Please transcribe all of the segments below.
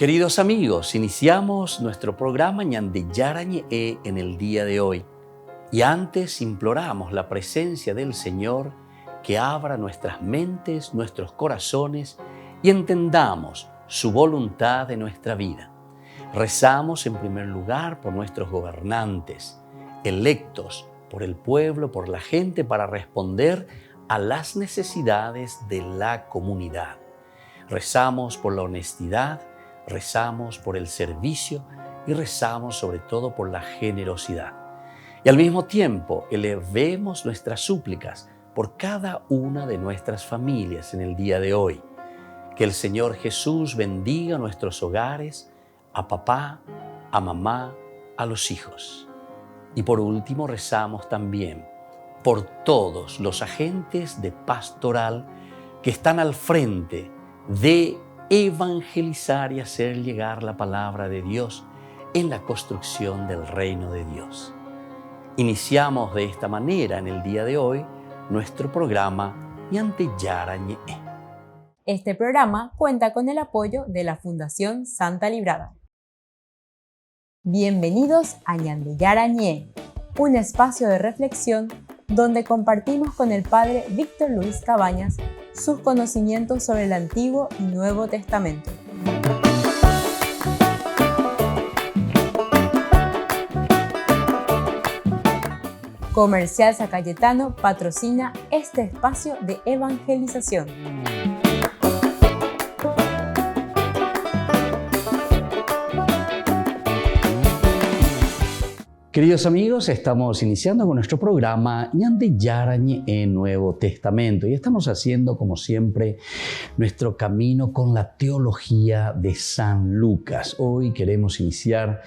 Queridos amigos, iniciamos nuestro programa Ñande Yarañe en el día de hoy. Y antes imploramos la presencia del Señor que abra nuestras mentes, nuestros corazones y entendamos su voluntad de nuestra vida. Rezamos en primer lugar por nuestros gobernantes, electos por el pueblo, por la gente, para responder a las necesidades de la comunidad. Rezamos por la honestidad, rezamos por el servicio y rezamos sobre todo por la generosidad. Y al mismo tiempo elevemos nuestras súplicas por cada una de nuestras familias en el día de hoy. Que el Señor Jesús bendiga nuestros hogares, a papá, a mamá, a los hijos. Y por último rezamos también por todos los agentes de pastoral que están al frente de evangelizar y hacer llegar la palabra de Dios en la construcción del reino de Dios. Iniciamos de esta manera en el día de hoy nuestro programa Ñande Yarañe. Este programa cuenta con el apoyo de la Fundación Santa Librada. Bienvenidos a Ñande Yarañe, un espacio de reflexión donde compartimos con el Padre Víctor Luis Cabañas sus conocimientos sobre el Antiguo y Nuevo Testamento. Comercial San Cayetano patrocina este espacio de evangelización. Queridos amigos, estamos iniciando con nuestro programa Ñande Yarañe en Nuevo Testamento y estamos haciendo, como siempre, nuestro camino con la teología de San Lucas. Hoy queremos iniciar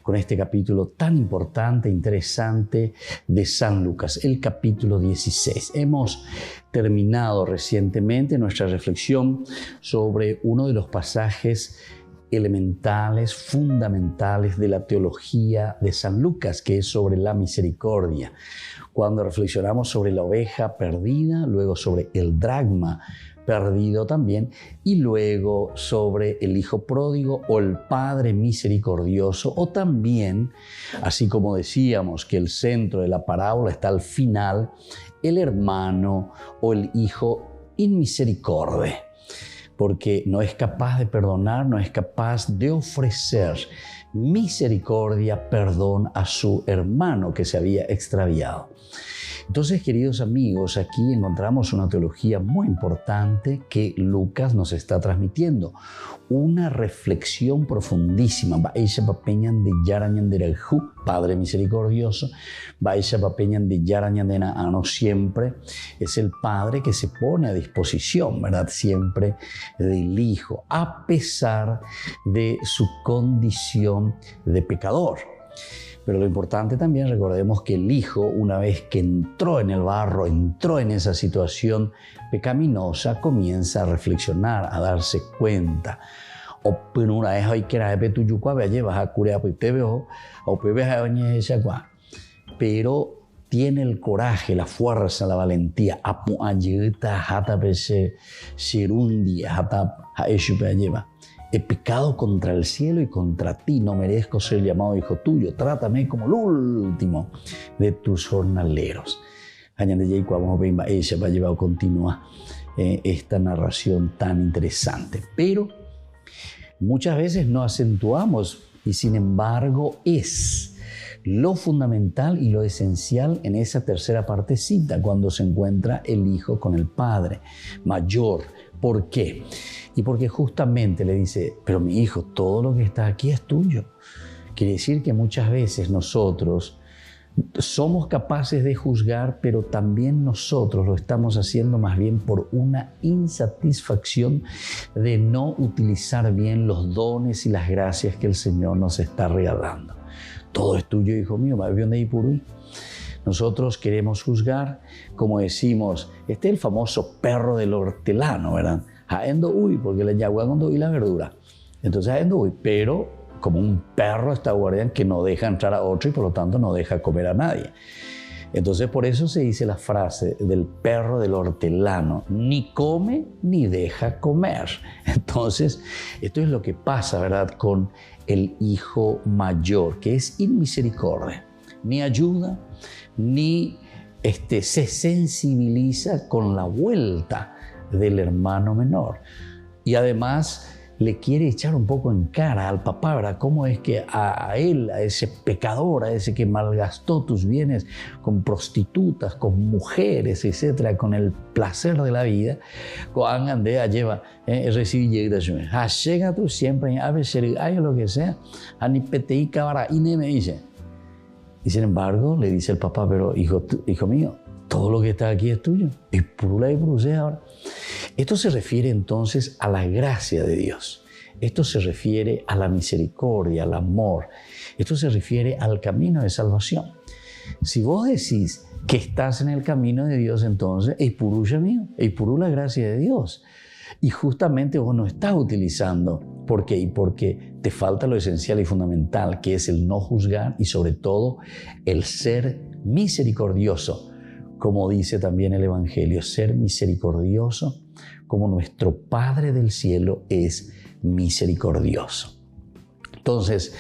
con este capítulo tan importante e interesante de San Lucas, el capítulo 16. Hemos terminado recientemente nuestra reflexión sobre uno de los pasajes elementales, fundamentales de la teología de San Lucas, que es sobre la misericordia. Cuando reflexionamos sobre la oveja perdida, luego sobre el dracma perdido también, y luego sobre el hijo pródigo o el padre misericordioso, o también, así como decíamos que el centro de la parábola está al final, el hermano o el hijo inmisericorde, porque no es capaz de perdonar, no es capaz de ofrecer misericordia, perdón a su hermano que se había extraviado. Entonces, queridos amigos, aquí encontramos una teología muy importante que Lucas nos está transmitiendo. Una reflexión profundísima. Padre misericordioso, siempre es el Padre que se pone a disposición, ¿verdad? Siempre del Hijo, a pesar de su condición de pecador. Pero lo importante también, recordemos que el Hijo, una vez que entró en el barro, entró en esa situación pecaminosa, comienza a reflexionar, a darse cuenta. Pero tiene el coraje, la fuerza, la valentía. He pecado contra el cielo y contra ti, no merezco ser llamado hijo tuyo, trátame como el último de tus jornaleros. Continúa esta narración tan interesante, pero muchas veces no acentuamos y sin embargo es lo fundamental y lo esencial en esa tercera partecita cuando se encuentra el hijo con el padre mayor. ¿Por qué? Y porque justamente le dice, pero mi hijo, todo lo que está aquí es tuyo. Quiere decir que muchas veces nosotros somos capaces de juzgar, pero también nosotros lo estamos haciendo más bien por una insatisfacción de no utilizar bien los dones y las gracias que el Señor nos está regalando. Todo es tuyo, hijo mío. Nosotros queremos juzgar, como decimos, este es el famoso perro del hortelano, ¿verdad? Jaendo uy, porque le yagua cuando y la verdura. Entonces jaendo uy, pero como un perro está guardián que no deja entrar a otro y por lo tanto no deja comer a nadie. Entonces por eso se dice la frase del perro del hortelano, ni come ni deja comer. Entonces esto es lo que pasa, ¿verdad?, con el hijo mayor, que es inmisericordia, ni ayuda, ni se sensibiliza con la vuelta del hermano menor. Y además le quiere echar un poco en cara al papá, ¿verdad? Cómo es que a él, a ese pecador, a ese que malgastó tus bienes con prostitutas, con mujeres, etcétera, con el placer de la vida, lleva, recibir llega tú siempre, a veces hay lo que sea, a ni petei cabara, y me dice. Y sin embargo, le dice el papá, pero hijo mío, todo lo que está aquí es tuyo. Y purula y purusea ahora. Esto se refiere entonces a la gracia de Dios. Esto se refiere a la misericordia, al amor. Esto se refiere al camino de salvación. Si vos decís que estás en el camino de Dios, entonces, ¡ey purulla mío! ¡Ey purú la gracia de Dios! Y justamente vos no estás utilizando. ¿Por qué? Y porque te falta lo esencial y fundamental, que es el no juzgar y sobre todo el ser misericordioso. Como dice también el Evangelio, ser misericordioso como nuestro Padre del cielo es misericordioso. Entonces,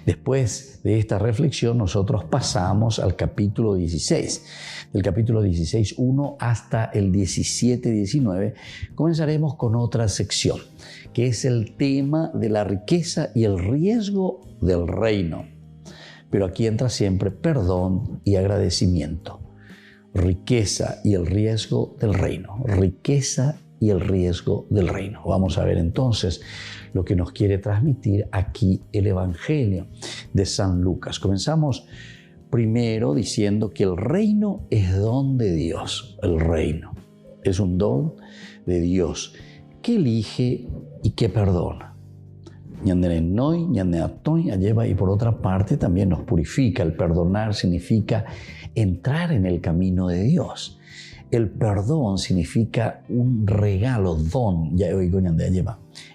después de esta reflexión, nosotros pasamos al capítulo 16. Del capítulo 16, 1 hasta el 17, 19, comenzaremos con otra sección, que es el tema de la riqueza y el riesgo del reino. Pero aquí entra siempre perdón y agradecimiento. Riqueza y el riesgo del reino. Riqueza y el riesgo del reino. Vamos a ver entonces lo que nos quiere transmitir aquí el Evangelio de San Lucas. Comenzamos primero diciendo que el reino es don de Dios. El reino es un don de Dios que elige y que perdona. Y por otra parte también nos purifica. El perdonar significa entrar en el camino de Dios. El perdón significa un regalo, don.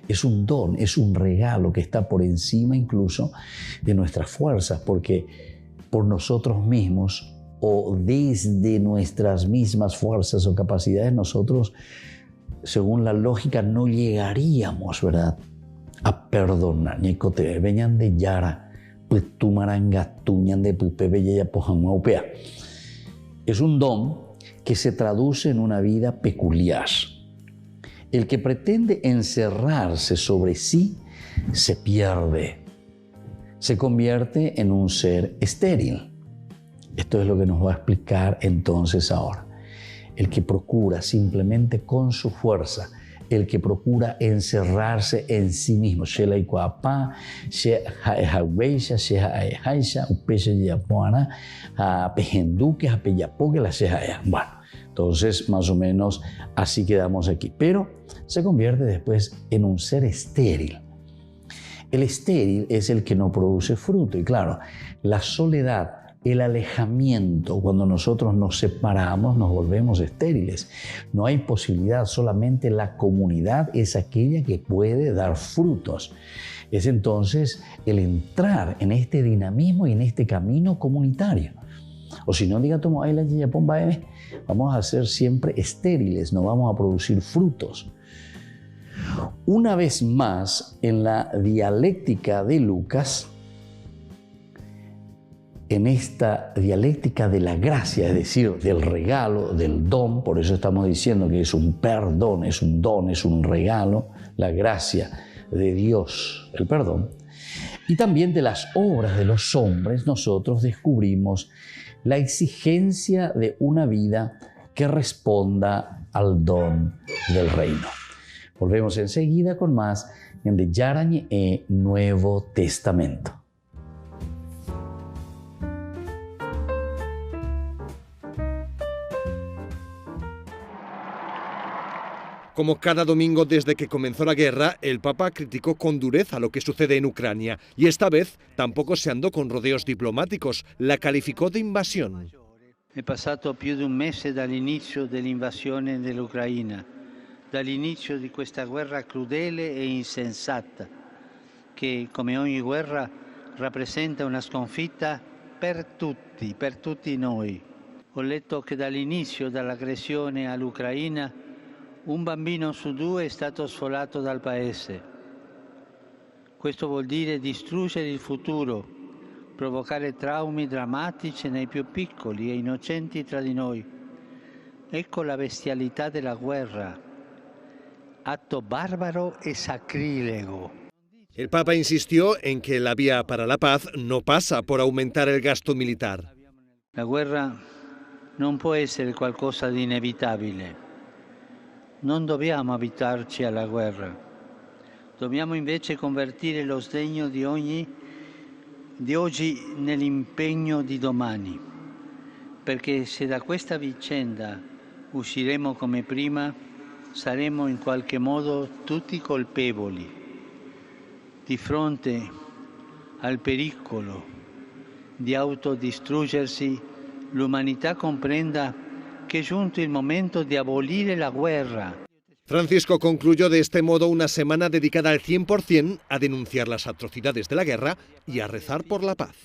Es un don, es un regalo que está por encima incluso de nuestras fuerzas, porque por nosotros mismos o desde nuestras mismas fuerzas o capacidades, nosotros, según la lógica, no llegaríamos, ¿verdad?, a perdonar. Veñan de Yara, pues tu maranga, tuñan de Pupebeya, Pojamuaupea. Es un don que se traduce en una vida peculiar. El que pretende encerrarse sobre sí se pierde, se convierte en un ser estéril. Esto es lo que nos va a explicar entonces ahora. El que procura simplemente con su fuerza, el que procura encerrarse en sí mismo. Bueno, entonces más o menos así quedamos aquí. Pero se convierte después en un ser estéril. El estéril es el que no produce fruto. Y claro, la soledad, el alejamiento, cuando nosotros nos separamos, nos volvemos estériles. No hay posibilidad, solamente la comunidad es aquella que puede dar frutos. Es entonces el entrar en este dinamismo y en este camino comunitario. O si no, vamos a ser siempre estériles, no vamos a producir frutos. Una vez más, en la dialéctica de Lucas, en esta dialéctica de la gracia, es decir, del regalo, del don, por eso estamos diciendo que es un perdón, es un don, es un regalo, la gracia de Dios, el perdón, y también de las obras de los hombres, nosotros descubrimos la exigencia de una vida que responda al don del reino. Volvemos enseguida con más en de Yarañe Nuevo Testamento. Como cada domingo desde que comenzó la guerra, el Papa criticó con dureza lo que sucede en Ucrania y esta vez tampoco se andó con rodeos diplomáticos, la calificó de invasión. È passato più di un mese dall'inizio dell'invasione dell'Ucraina, dall'inizio di questa guerra crudele e insensata, che come ogni guerra rappresenta una sconfitta per tutti noi. ho letto che dall'inizio dell'aggressione all'Ucraina un bambino su 2 è stato sfollato dal paese. Questo vuol dire distruggere il futuro, provocare traumi drammatici nei più piccoli e innocenti tra di noi. Ecco la bestialità della guerra, atto bárbaro y sacrílego. El Papa insistió en que la vía para la paz no pasa por aumentar el gasto militar. La guerra non può essere qualcosa di inevitabile. Non dobbiamo abituarci alla guerra. Dobbiamo invece convertire lo sdegno di oggi nell'impegno di domani. Perché se da questa vicenda usciremo come prima, saremo in qualche modo tutti colpevoli. Di fronte al pericolo di autodistruggersi, l'umanità comprenda que es giunto el momento de abolir la guerra. Francisco concluyó de este modo una semana dedicada al 100% a denunciar las atrocidades de la guerra y a rezar por la paz.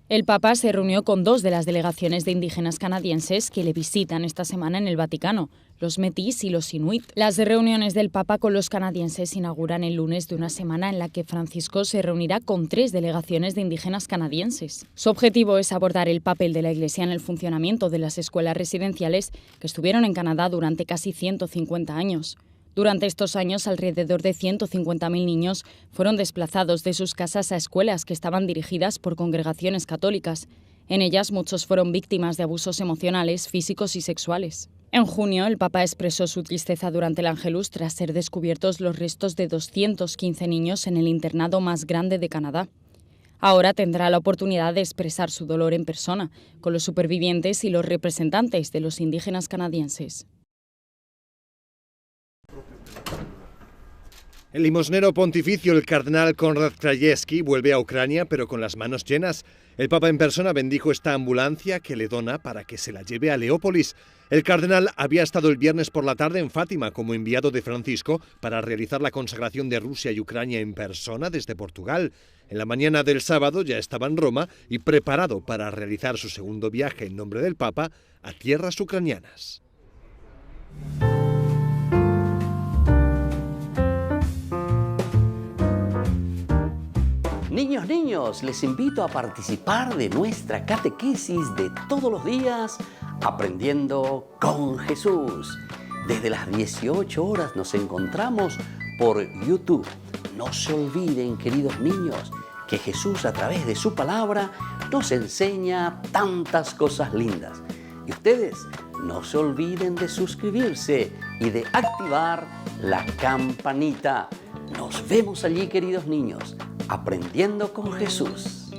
El Papa se reunió con 2 de las delegaciones de indígenas canadienses que le visitan esta semana en el Vaticano, los Métis y los Inuit. Las reuniones del Papa con los canadienses inauguran el lunes de una semana en la que Francisco se reunirá con 3 delegaciones de indígenas canadienses. Su objetivo es abordar el papel de la Iglesia en el funcionamiento de las escuelas residenciales que estuvieron en Canadá durante casi 150 años. Durante estos años, alrededor de 150.000 niños fueron desplazados de sus casas a escuelas que estaban dirigidas por congregaciones católicas. En ellas, muchos fueron víctimas de abusos emocionales, físicos y sexuales. En junio, el Papa expresó su tristeza durante el Ángelus tras ser descubiertos los restos de 215 niños en el internado más grande de Canadá. Ahora tendrá la oportunidad de expresar su dolor en persona, con los supervivientes y los representantes de los indígenas canadienses. El limosnero pontificio, el cardenal Konrad Krajewski, vuelve a Ucrania, pero con las manos llenas. El Papa en persona bendijo esta ambulancia que le dona para que se la lleve a Leópolis. El cardenal había estado el viernes por la tarde en Fátima como enviado de Francisco para realizar la consagración de Rusia y Ucrania en persona desde Portugal. En la mañana del sábado ya estaba en Roma y preparado para realizar su segundo viaje en nombre del Papa a tierras ucranianas. Niños, les invito a participar de nuestra catequesis de todos los días, Aprendiendo con Jesús. Desde las 18 horas nos encontramos por YouTube. No se olviden, queridos niños, que Jesús a través de su palabra nos enseña tantas cosas lindas. Y ustedes no se olviden de suscribirse y de activar la campanita. Nos vemos allí, queridos niños, Aprendiendo con Jesús.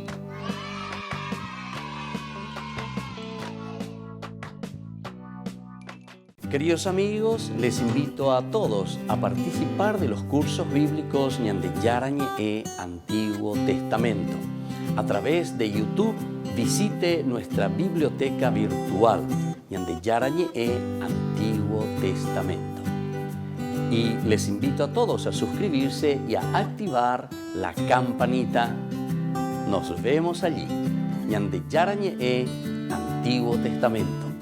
Queridos amigos, les invito a todos a participar de los cursos bíblicos Ñande Yarañe e Antiguo Testamento. A través de YouTube, visite nuestra biblioteca virtual Ñande Yarañe e Antiguo Testamento. Y les invito a todos a suscribirse y a activar la campanita. Nos vemos allí. Ñande Yarañe e Antiguo Testamento.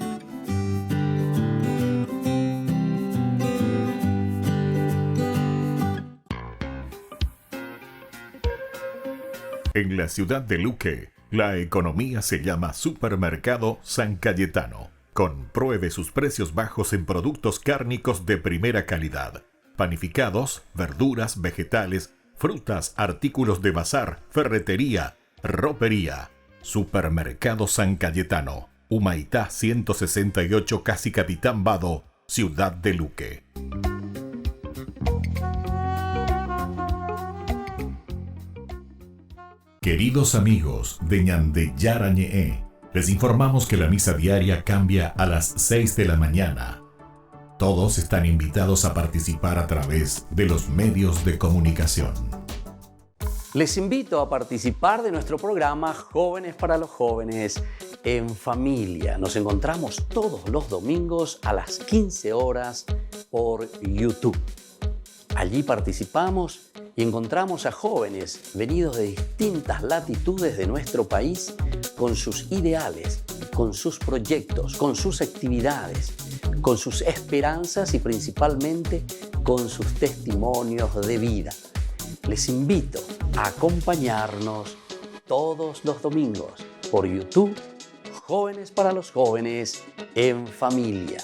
En la ciudad de Luque, la economía se llama Supermercado San Cayetano. Compruebe sus precios bajos en productos cárnicos de primera calidad. Panificados, verduras, vegetales, frutas, artículos de bazar, ferretería, ropería. Supermercado San Cayetano, Humaitá 168, Casi Capitán Vado, ciudad de Luque. Queridos amigos de Ñande Yarañe, les informamos que la misa diaria cambia a las 6 de la mañana. Todos están invitados a participar a través de los medios de comunicación. Les invito a participar de nuestro programa Jóvenes para los Jóvenes en Familia. Nos encontramos todos los domingos a las 15 horas por YouTube. Allí participamos y encontramos a jóvenes venidos de distintas latitudes de nuestro país con sus ideales, con sus proyectos, con sus actividades, con sus esperanzas y principalmente con sus testimonios de vida. Les invito a acompañarnos todos los domingos por YouTube, Jóvenes para los Jóvenes en Familia.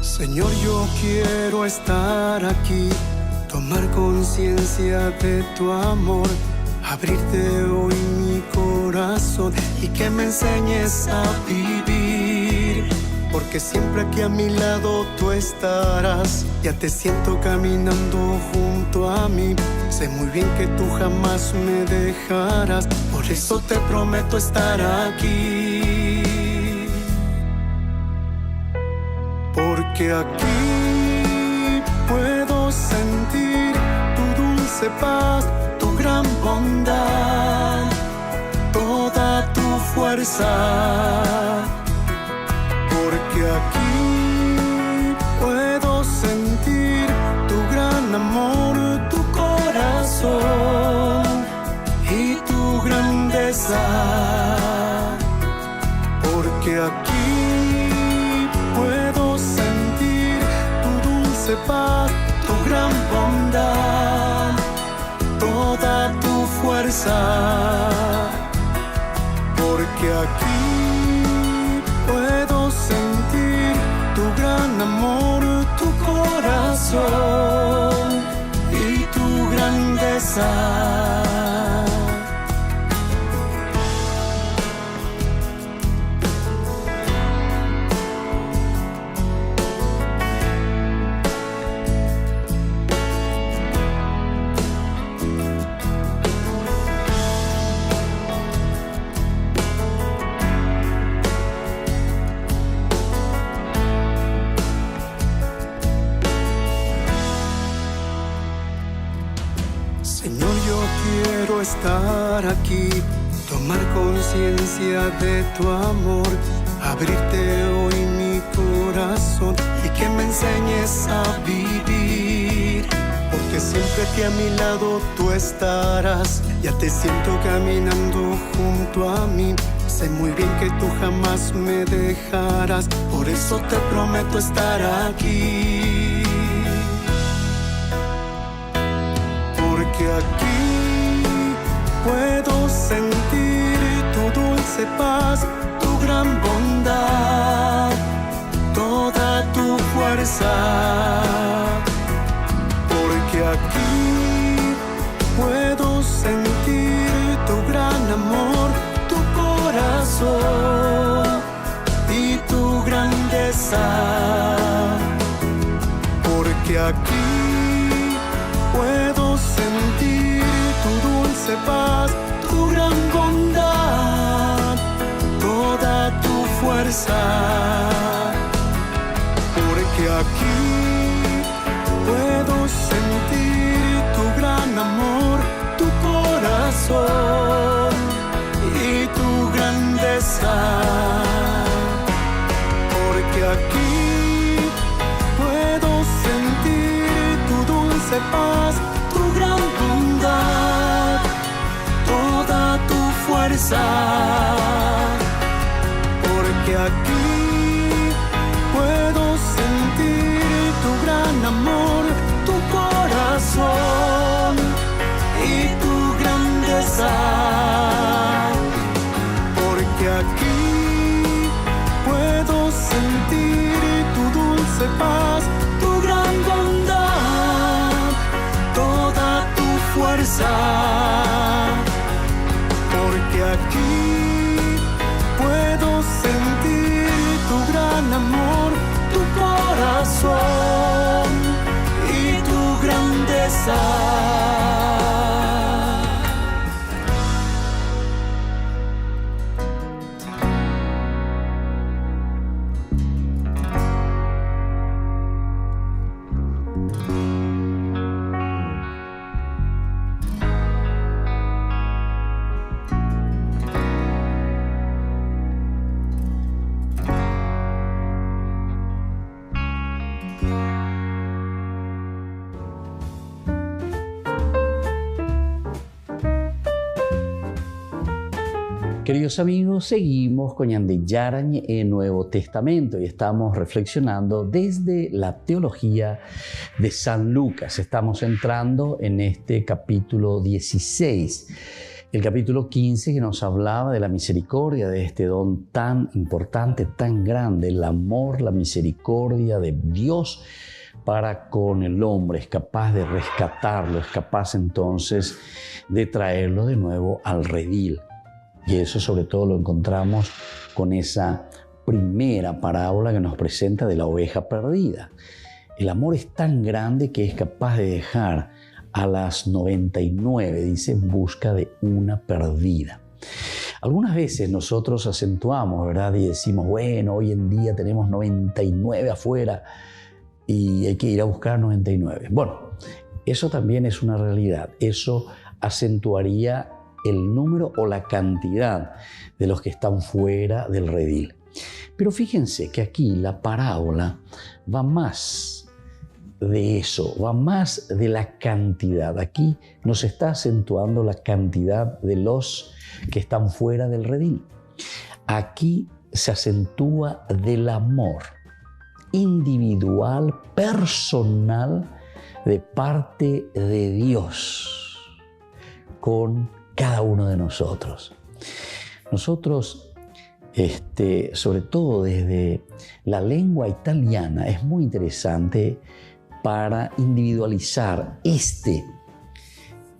Señor, yo quiero estar aquí, tomar conciencia de tu amor, abrirte hoy mi corazón y que me enseñes a vivir, porque siempre aquí a mi lado tú estarás. Ya te siento caminando junto a mí, sé muy bien que tú jamás me dejarás, por eso te prometo estar aquí. Porque aquí puedo sentir tu dulce paz, tu gran bondad, toda tu fuerza. Porque aquí puedo sentir tu gran amor, tu corazón y tu grandeza. Porque aquí paz, tu gran bondad, toda tu fuerza. Porque aquí puedo sentir tu gran amor, tu corazón y tu grandeza. Señor, yo quiero estar aquí, tomar conciencia de tu amor, abrirte hoy mi corazón y que me enseñes a vivir, porque siempre que a mi lado tú estarás. Ya te siento caminando junto a mí, sé muy bien que tú jamás me dejarás, por eso te prometo estar aquí. Porque aquí puedo sentir tu dulce paz, tu gran bondad, toda tu fuerza. Porque aquí puedo sentir tu gran amor, tu corazón y tu grandeza. Porque aquí puedo sentir tu dulce paz, tu gran bondad, toda tu fuerza. Porque aquí puedo sentir tu gran amor, tu corazón y tu grandeza. Porque aquí puedo sentir tu dulce paz, tu gran bondad, toda tu fuerza. Porque aquí puedo sentir tu gran amor, tu corazón y tu grandeza. Porque aquí puedo sentir tu dulce paz, tu gran bondad, toda tu fuerza. Porque aquí puedo sentir tu gran amor, tu corazón Queridos amigos, seguimos con Yarañe en Nuevo Testamento y estamos reflexionando desde la teología de San Lucas. Estamos entrando en este capítulo 16, el capítulo 15 que nos hablaba de la misericordia, de este don tan importante, tan grande, el amor, la misericordia de Dios para con el hombre. Es capaz de rescatarlo, es capaz entonces de traerlo de nuevo al redil. Y eso sobre todo lo encontramos con esa primera parábola que nos presenta de la oveja perdida. El amor es tan grande que es capaz de dejar a las 99, dice, en busca de una perdida. Algunas veces nosotros acentuamos, ¿verdad? Y decimos, bueno, hoy en día tenemos 99 afuera y hay que ir a buscar 99. Bueno, eso también es una realidad. Eso acentuaría el número o la cantidad de los que están fuera del redil. Pero fíjense que aquí la parábola va más de eso, va más de la cantidad. Aquí nos está acentuando la cantidad de los que están fuera del redil. Aquí se acentúa del amor individual, personal, de parte de Dios con cada uno de nosotros. Nosotros, sobre todo desde la lengua italiana, es muy interesante para individualizar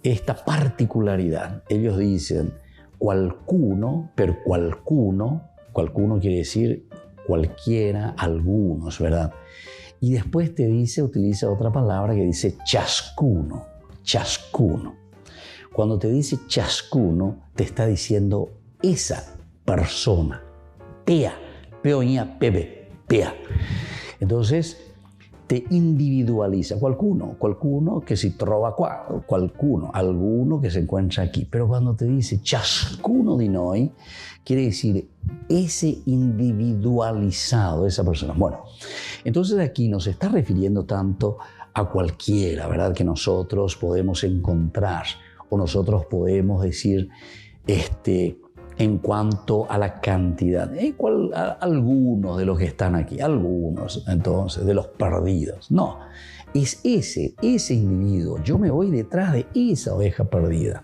esta particularidad. Ellos dicen qualcuno, per qualcuno quiere decir cualquiera, algunos, ¿verdad? Y después utiliza otra palabra que dice ciascuno. Cuando te dice ciascuno, te está diciendo esa persona. Pea, pea. Entonces, te individualiza. Qualcuno que si trova qua, alguno que se encuentra aquí. Pero cuando te dice ciascuno di noi, quiere decir ese individualizado, esa persona. Bueno, entonces aquí nos está refiriendo tanto a cualquiera, ¿verdad? Que nosotros podemos encontrar o nosotros podemos decir en cuanto a la cantidad. Algunos de los que están aquí, algunos entonces de los perdidos. No, es ese individuo. Yo me voy detrás de esa oveja perdida.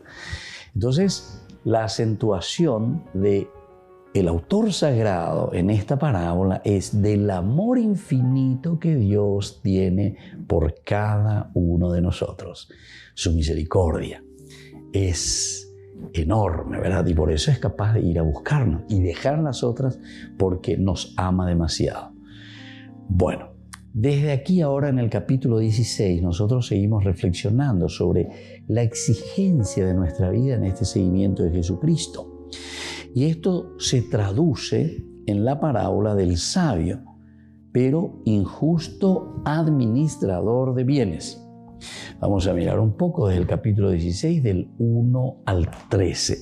Entonces, la acentuación de el autor sagrado en esta parábola es del amor infinito que Dios tiene por cada uno de nosotros. Su misericordia es enorme, ¿verdad? Y por eso es capaz de ir a buscarnos y dejar las otras porque nos ama demasiado. Bueno, desde aquí ahora en el capítulo 16 nosotros seguimos reflexionando sobre la exigencia de nuestra vida en este seguimiento de Jesucristo. Y esto se traduce en la parábola del sabio, pero injusto administrador de bienes. Vamos a mirar un poco desde el capítulo 16, del 1 al 13.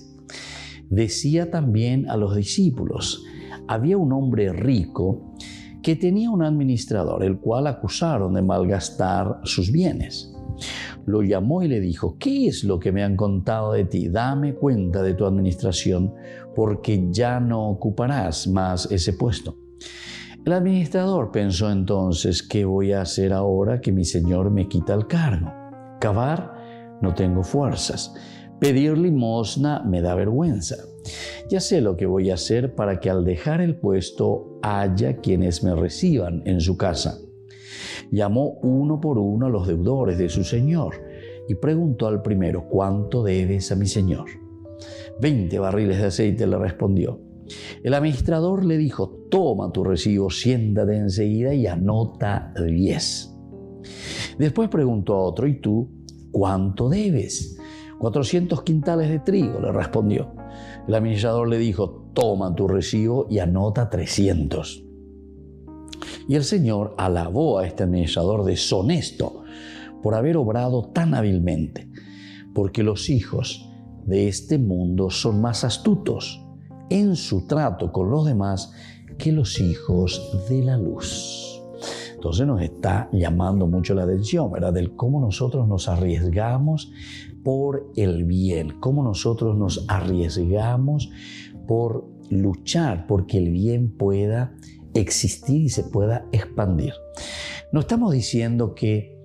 Decía también a los discípulos: había un hombre rico que tenía un administrador, el cual acusaron de malgastar sus bienes. Lo llamó y le dijo: ¿qué es lo que me han contado de ti? Dame cuenta de tu administración, porque ya no ocuparás más ese puesto. El administrador pensó entonces: ¿qué voy a hacer ahora que mi señor me quita el cargo? Cavar, no tengo fuerzas. Pedir limosna me da vergüenza. Ya sé lo que voy a hacer para que al dejar el puesto haya quienes me reciban en su casa. Llamó uno por uno a los deudores de su señor y preguntó al primero: ¿cuánto debes a mi señor? 20 barriles de aceite, le respondió. El administrador le dijo: toma tu recibo, siéntate enseguida y anota 10. Después preguntó a otro: ¿y tú ¿cuánto debes? 400 quintales de trigo, le respondió. El administrador le dijo, toma tu recibo y anota 300. Y el Señor alabó a este administrador deshonesto por haber obrado tan hábilmente, porque los hijos de este mundo son más astutos en su trato con los demás que los hijos de la luz. Entonces nos está llamando mucho la atención, ¿verdad? Del cómo nosotros nos arriesgamos por el bien, cómo nosotros nos arriesgamos por luchar porque el bien pueda existir y se pueda expandir. No estamos diciendo que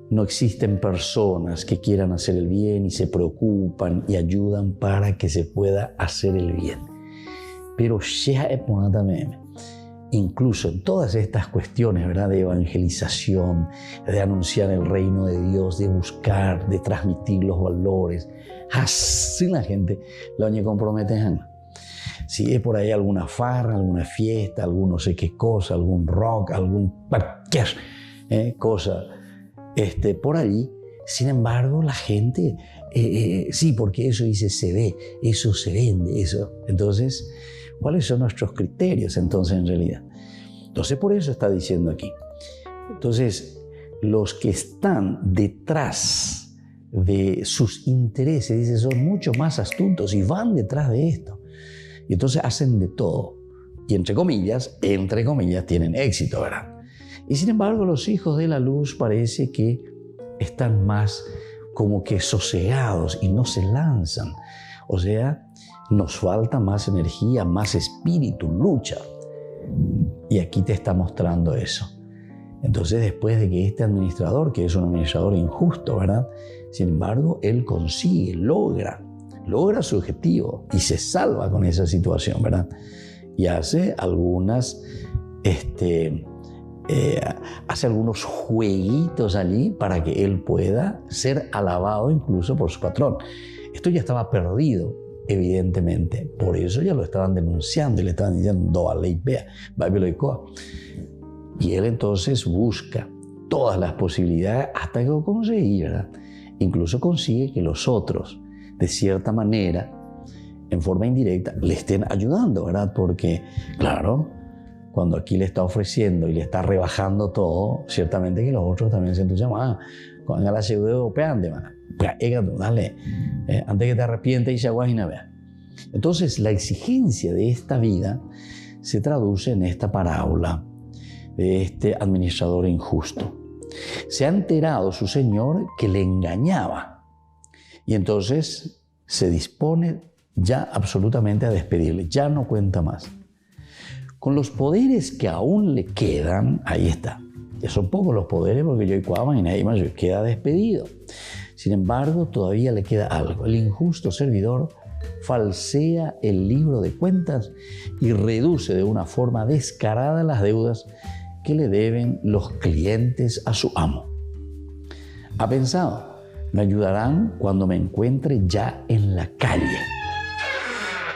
no existen personas que quieran hacer el bien y se preocupan y ayudan para que se pueda hacer el bien. Pero incluso en todas estas cuestiones, ¿verdad?, de evangelización, de anunciar el reino de Dios, de buscar, de transmitir los valores, así la gente la compromete. Si es por ahí alguna farra, alguna fiesta, algún no sé qué cosa, algún rock, algún cualquier cosa por allí, sin embargo la gente, sí, porque eso dice se ve, eso se vende, eso. Entonces, ¿cuáles son nuestros criterios entonces en realidad? Entonces por eso está diciendo aquí. Entonces los que están detrás de sus intereses, dice, son mucho más astutos y van detrás de esto. Y entonces hacen de todo. Y entre comillas, tienen éxito, ¿verdad? Y sin embargo los hijos de la luz parece que están más como que sosegados y no se lanzan. O sea, nos falta más energía, más espíritu, lucha. Y aquí te está mostrando eso. Entonces, después de que este administrador, que es un administrador injusto, ¿verdad? Sin embargo, él consigue, logra su objetivo y se salva con esa situación, ¿verdad? Y hace algunos jueguitos allí para que él pueda ser alabado incluso por su patrón. Esto ya estaba perdido, evidentemente. Por eso ya lo estaban denunciando y le estaban diciendo, y él entonces busca todas las posibilidades hasta que lo consigue, ¿verdad? Incluso consigue que los otros, de cierta manera, en forma indirecta, le estén ayudando, ¿verdad? Porque, claro, cuando aquí le está ofreciendo y le está rebajando todo, ciertamente que los otros también se entusiasman. Cuando la ciudad europea, dale, antes que te arrepientes y se aguajina, vea. Entonces, la exigencia de esta vida se traduce en esta parábola de este administrador injusto. Se ha enterado su señor que le engañaba y entonces se dispone ya absolutamente a despedirle, ya no cuenta más. Con los poderes que aún le quedan, ahí está. Ya son pocos los poderes porque yo y Cuaban y nadie más queda despedido. Sin embargo, todavía le queda algo. El injusto servidor falsea el libro de cuentas y reduce de una forma descarada las deudas que le deben los clientes a su amo. Ha pensado, me ayudarán cuando me encuentre ya en la calle.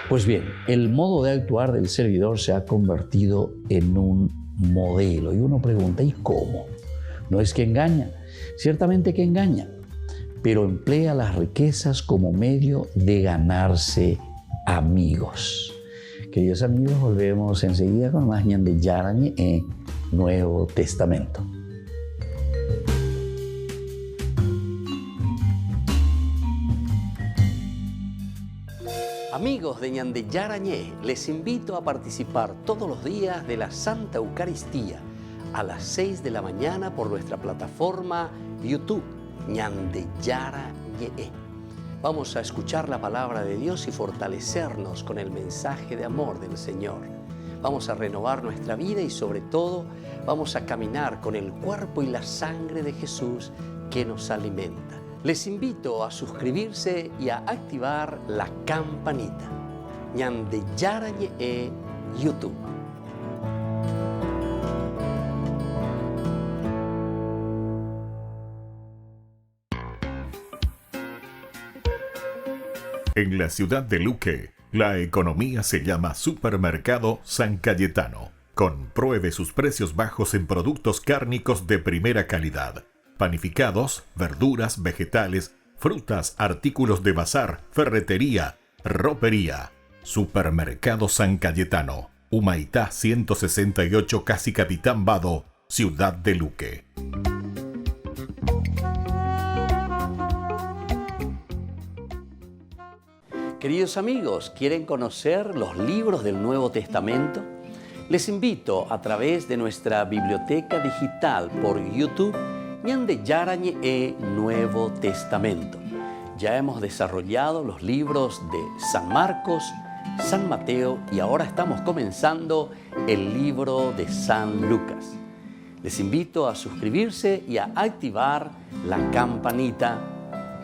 Pues bien, el modo de actuar del servidor se ha convertido en un modelo. Y uno pregunta, ¿y cómo? No es que engaña, ciertamente que engaña, pero emplea las riquezas como medio de ganarse amigos. Queridos amigos, volvemos enseguida con más Ñan de Yarañe en Nuevo Testamento. Amigos de Ñan de Yarañé, les invito a participar todos los días de la Santa Eucaristía a las 6 de la mañana por nuestra plataforma YouTube, Ñan de Yarañé. Vamos a escuchar la palabra de Dios y fortalecernos con el mensaje de amor del Señor. Vamos a renovar nuestra vida y sobre todo vamos a caminar con el cuerpo y la sangre de Jesús que nos alimenta. Les invito a suscribirse y a activar la campanita. Ñan de Yarañé YouTube. En la ciudad de Luque, la economía se llama Supermercado San Cayetano. Compruebe sus precios bajos en productos cárnicos de primera calidad, panificados, verduras, vegetales, frutas, artículos de bazar, ferretería, ropería. Supermercado San Cayetano, Humaitá 168, Casi Capitán Vado, Ciudad de Luque. Queridos amigos, ¿quieren conocer los libros del Nuevo Testamento? Les invito a través de nuestra biblioteca digital por YouTube, Ñande Yarañe e Nuevo Testamento. Ya hemos desarrollado los libros de San Marcos, San Mateo y ahora estamos comenzando el libro de San Lucas. Les invito a suscribirse y a activar la campanita.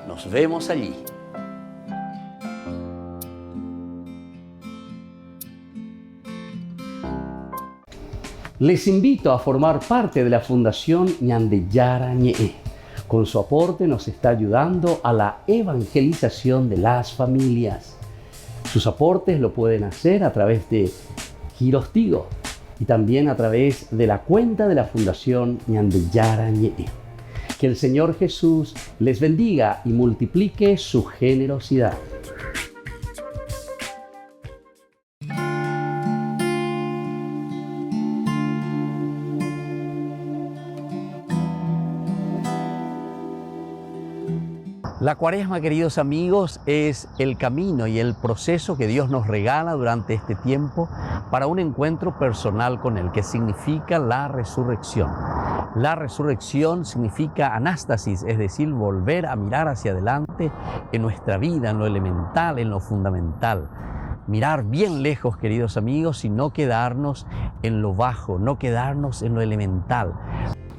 Nos vemos allí. Les invito a formar parte de la Fundación Ñande Yarañe. Con su aporte nos está ayudando a la evangelización de las familias. Sus aportes lo pueden hacer a través de Giros Tigo y también a través de la cuenta de la Fundación Ñande Yarañe. Que el Señor Jesús les bendiga y multiplique su generosidad. La Cuaresma, queridos amigos, es el camino y el proceso que Dios nos regala durante este tiempo para un encuentro personal con Él, que significa la resurrección. La resurrección significa anástasis, es decir, volver a mirar hacia adelante en nuestra vida, en lo elemental, en lo fundamental. Mirar bien lejos, queridos amigos, y no quedarnos en lo bajo, no quedarnos en lo elemental.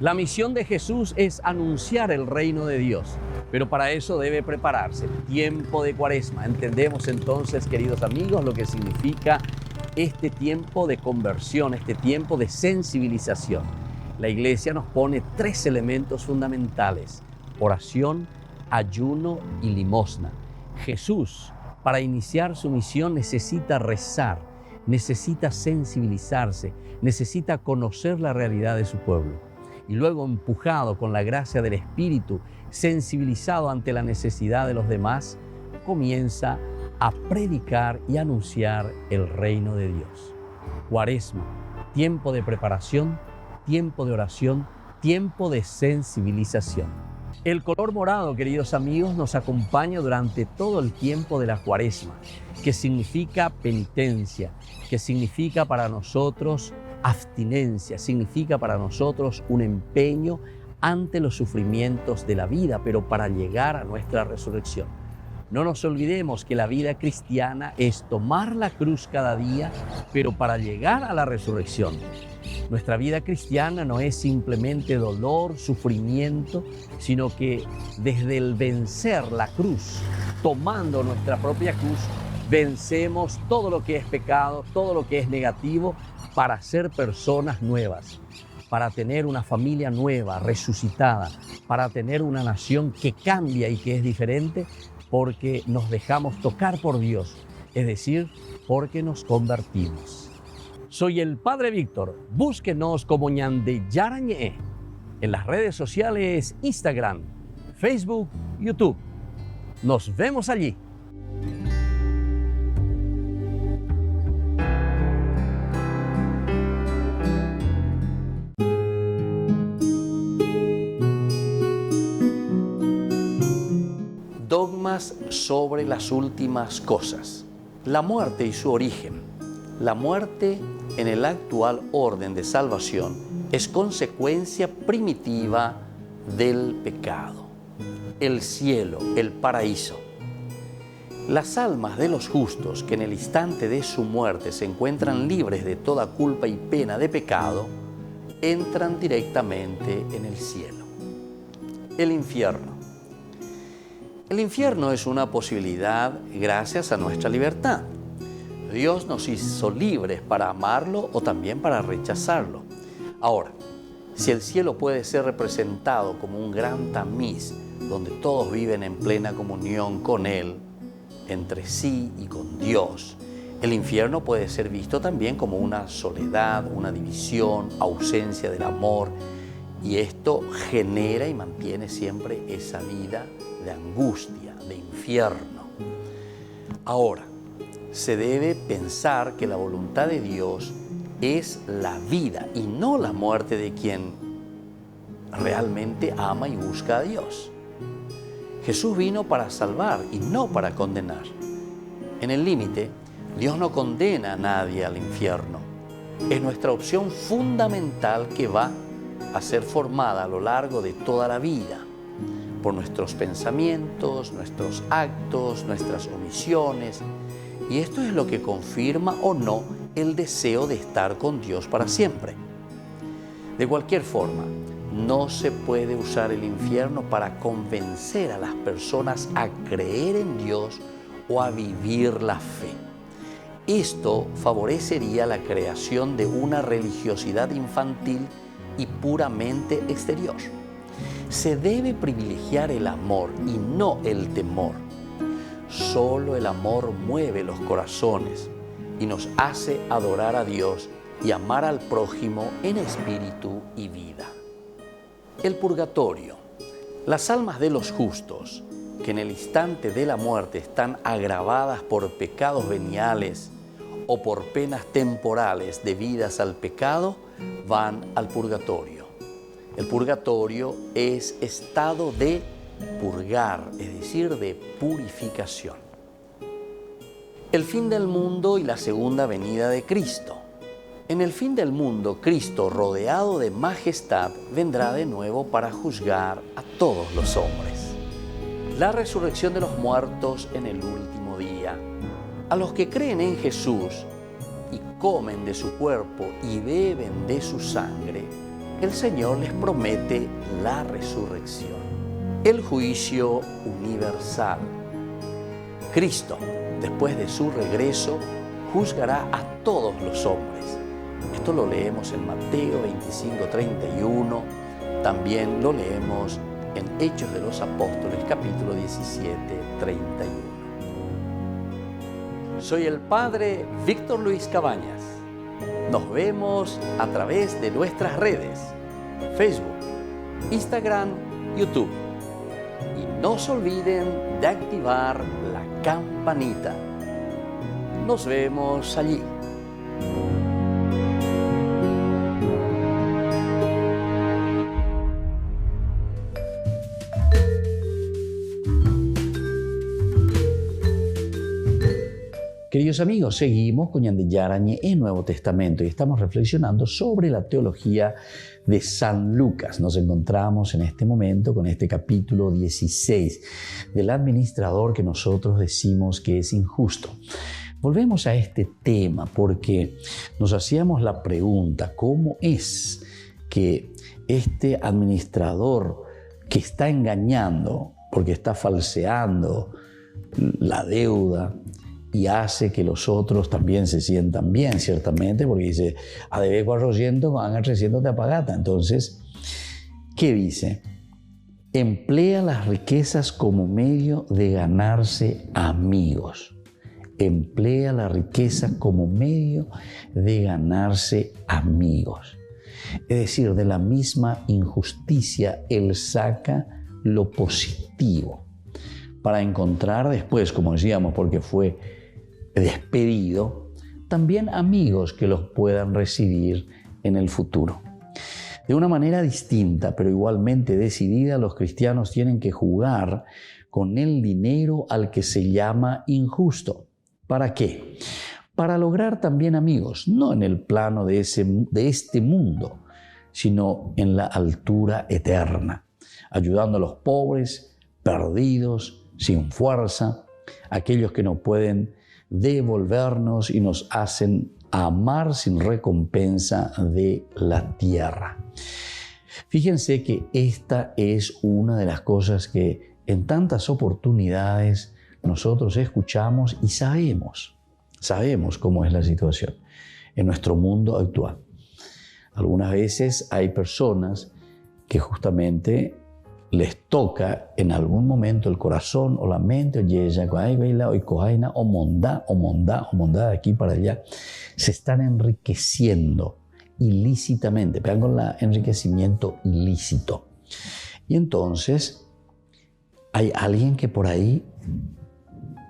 La misión de Jesús es anunciar el reino de Dios, pero para eso debe prepararse. Tiempo de Cuaresma. Entendemos entonces, queridos amigos, lo que significa este tiempo de conversión, este tiempo de sensibilización. La Iglesia nos pone 3 elementos fundamentales: oración, ayuno y limosna. Jesús, para iniciar su misión, necesita rezar, necesita sensibilizarse, necesita conocer la realidad de su pueblo. Y luego, empujado con la gracia del Espíritu, sensibilizado ante la necesidad de los demás, comienza a predicar y anunciar el reino de Dios. Cuaresma, tiempo de preparación, tiempo de oración, tiempo de sensibilización. El color morado, queridos amigos, nos acompaña durante todo el tiempo de la Cuaresma, que significa penitencia, que significa para nosotros abstinencia, significa para nosotros un empeño ante los sufrimientos de la vida, pero para llegar a nuestra resurrección. No nos olvidemos que la vida cristiana es tomar la cruz cada día, pero para llegar a la resurrección. Nuestra vida cristiana no es simplemente dolor, sufrimiento, sino que desde el vencer la cruz, tomando nuestra propia cruz, vencemos todo lo que es pecado, todo lo que es negativo, para ser personas nuevas, para tener una familia nueva, resucitada, para tener una nación que cambia y que es diferente, porque nos dejamos tocar por Dios, es decir, porque nos convertimos. Soy el Padre Víctor. Búsquenos como Ñande Yarañe en las redes sociales Instagram, Facebook, YouTube. Nos vemos allí. Dogmas sobre las últimas cosas. La muerte y su origen. La muerte en el actual orden de salvación es consecuencia primitiva del pecado. El cielo, el paraíso. Las almas de los justos que en el instante de su muerte se encuentran libres de toda culpa y pena de pecado, entran directamente en el cielo. El infierno. El infierno es una posibilidad gracias a nuestra libertad. Dios nos hizo libres para amarlo o también para rechazarlo. Ahora, si el cielo puede ser representado como un gran tamiz donde todos viven en plena comunión con Él, entre sí y con Dios, el infierno puede ser visto también como una soledad, una división, ausencia del amor Y esto genera y mantiene siempre esa vida de angustia, de infierno. Ahora, se debe pensar que la voluntad de Dios es la vida y no la muerte de quien realmente ama y busca a Dios. Jesús vino para salvar y no para condenar. En el límite, Dios no condena a nadie al infierno. Es nuestra opción fundamental que va a ser formada a lo largo de toda la vida por nuestros pensamientos, nuestros actos, nuestras omisiones. Y esto es lo que confirma o no el deseo de estar con Dios para siempre. De cualquier forma, no se puede usar el infierno para convencer a las personas a creer en Dios o a vivir la fe. Esto favorecería la creación de una religiosidad infantil y puramente exterior. Se debe privilegiar el amor y no el temor. Solo el amor mueve los corazones y nos hace adorar a Dios y amar al prójimo en espíritu y vida. El purgatorio. Las almas de los justos, que en el instante de la muerte están agravadas por pecados veniales o por penas temporales debidas al pecado, van al purgatorio. El purgatorio es estado de purgar, es decir, de purificación. El fin del mundo y la segunda venida de Cristo. En el fin del mundo, Cristo, rodeado de majestad, vendrá de nuevo para juzgar a todos los hombres. La resurrección de los muertos en el último día. A los que creen en Jesús y comen de su cuerpo y beben de su sangre, el Señor les promete la resurrección. El juicio universal. Cristo, después de su regreso, juzgará a todos los hombres. Esto lo leemos en Mateo 25:31, también lo leemos en Hechos de los Apóstoles, capítulo 17:31. Soy el Padre Víctor Luis Cabañas. Nos vemos a través de nuestras redes, Facebook, Instagram, YouTube. Y no se olviden de activar la campanita. Nos vemos allí. Queridos amigos, seguimos con Ñande Yarañe en Nuevo Testamento y estamos reflexionando sobre la teología de San Lucas. Nos encontramos en este momento con este capítulo 16 del administrador que nosotros decimos que es injusto. Volvemos a este tema porque nos hacíamos la pregunta, ¿cómo es que este administrador que está engañando, porque está falseando la deuda, y hace que los otros también se sientan bien, ciertamente, porque dice, a deber 400, van a 300 de apagata. Entonces, ¿qué dice? Emplea las riquezas como medio de ganarse amigos. Emplea la riqueza como medio de ganarse amigos. Es decir, de la misma injusticia, él saca lo positivo para encontrar después, como decíamos, porque fue despedido, también amigos que los puedan recibir en el futuro. De una manera distinta, pero igualmente decidida, los cristianos tienen que jugar con el dinero al que se llama injusto. ¿Para qué? Para lograr también amigos, no en el plano de este mundo, sino en la altura eterna, ayudando a los pobres, perdidos, sin fuerza, aquellos que no pueden devolvernos y nos hacen amar sin recompensa de la tierra. Fíjense que esta es una de las cosas que en tantas oportunidades nosotros escuchamos y sabemos cómo es la situación en nuestro mundo actual. Algunas veces hay personas que justamente les toca en algún momento el corazón o la mente, o mondá de aquí para allá, se están enriqueciendo ilícitamente, pegan con el enriquecimiento ilícito. Y entonces hay alguien que por ahí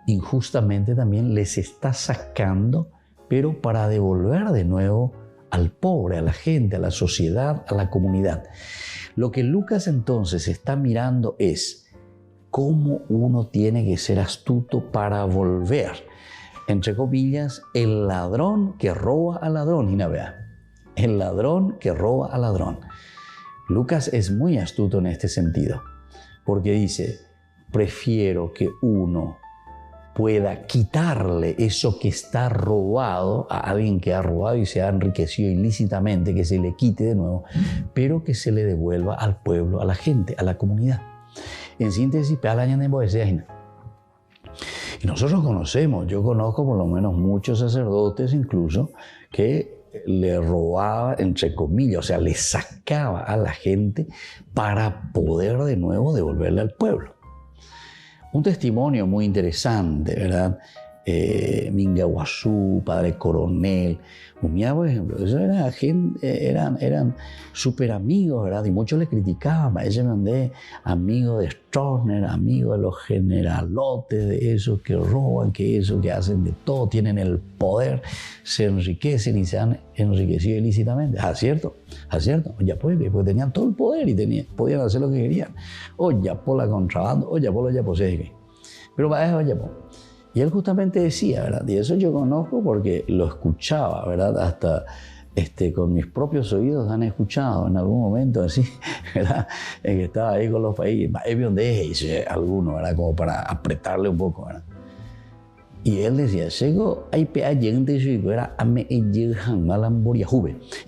injustamente también les está sacando, pero para devolver de nuevo al pobre, a la gente, a la sociedad, a la comunidad. Lo que Lucas entonces está mirando es cómo uno tiene que ser astuto para volver, entre comillas, el ladrón que roba al ladrón. Y el ladrón que roba al ladrón. Lucas es muy astuto en este sentido, porque dice, prefiero que uno pueda quitarle eso que está robado a alguien que ha robado y se ha enriquecido ilícitamente, que se le quite de nuevo, pero que se le devuelva al pueblo, a la gente, a la comunidad. En síntesis, y nosotros conocemos, yo conozco por lo menos muchos sacerdotes incluso, que le robaba, entre comillas, o sea, le sacaba a la gente para poder de nuevo devolverle al pueblo. Un testimonio muy interesante, ¿verdad? Mingaguazú, Padre Coronel, Humía, por ejemplo, eso era gente, eran súper amigos, ¿verdad? Y muchos le criticaban, ella me andé amigo de Stroessner, amigo de los generalotes, de esos que roban, que esos que hacen de todo, tienen el poder, se enriquecen y se han enriquecido ilícitamente. ¿Cierto? Ya pues, tenían todo el poder y podían hacer lo que querían. O ya por la contrabando, o ya por lo ya posee. Pero para eso ya por. Y él justamente decía, ¿verdad? Y eso yo conozco porque lo escuchaba, ¿verdad? Hasta con mis propios oídos han escuchado en algún momento así, ¿verdad? En que estaba ahí con los países, dice alguno, ¿verdad? Como para apretarle un poco, ¿verdad? Y él decía, y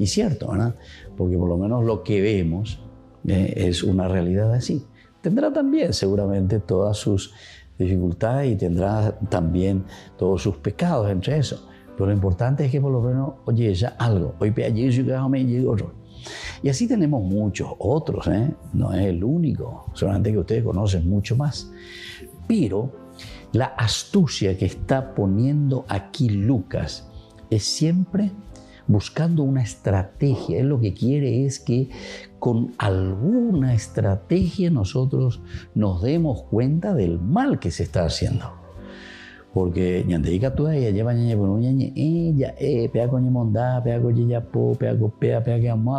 cierto, ¿verdad? Porque por lo menos lo que vemos es una realidad así. Tendrá también seguramente todas sus dificultades y tendrá también todos sus pecados entre eso. Pero lo importante es que por lo menos oye ya algo. Y así tenemos muchos otros, no es el único, solamente que ustedes conocen mucho más. Pero la astucia que está poniendo aquí Lucas es siempre buscando una estrategia. Él lo que quiere es que con alguna estrategia nosotros nos demos cuenta del mal que se está haciendo. Porque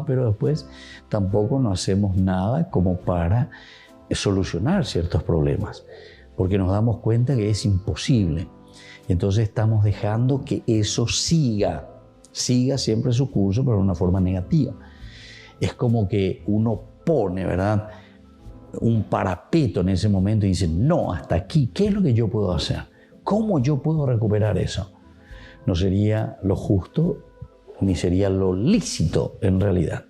pero después tampoco no hacemos nada como para solucionar ciertos problemas, porque nos damos cuenta que es imposible. Entonces estamos dejando que eso siga siempre su curso, pero de una forma negativa. Es como que uno pone, ¿verdad?, un parapeto en ese momento y dice, no, hasta aquí, ¿qué es lo que yo puedo hacer? ¿Cómo yo puedo recuperar eso? No sería lo justo, ni sería lo lícito en realidad.